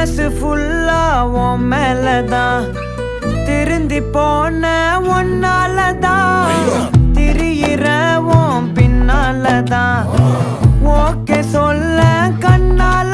மனசு ஃபுல்லா உன் மேலதான் திருந்தி போன ஒன்னாலதான் திரியிற உன் பின்னாலதான் ஓகே சொல்ல கண்ணால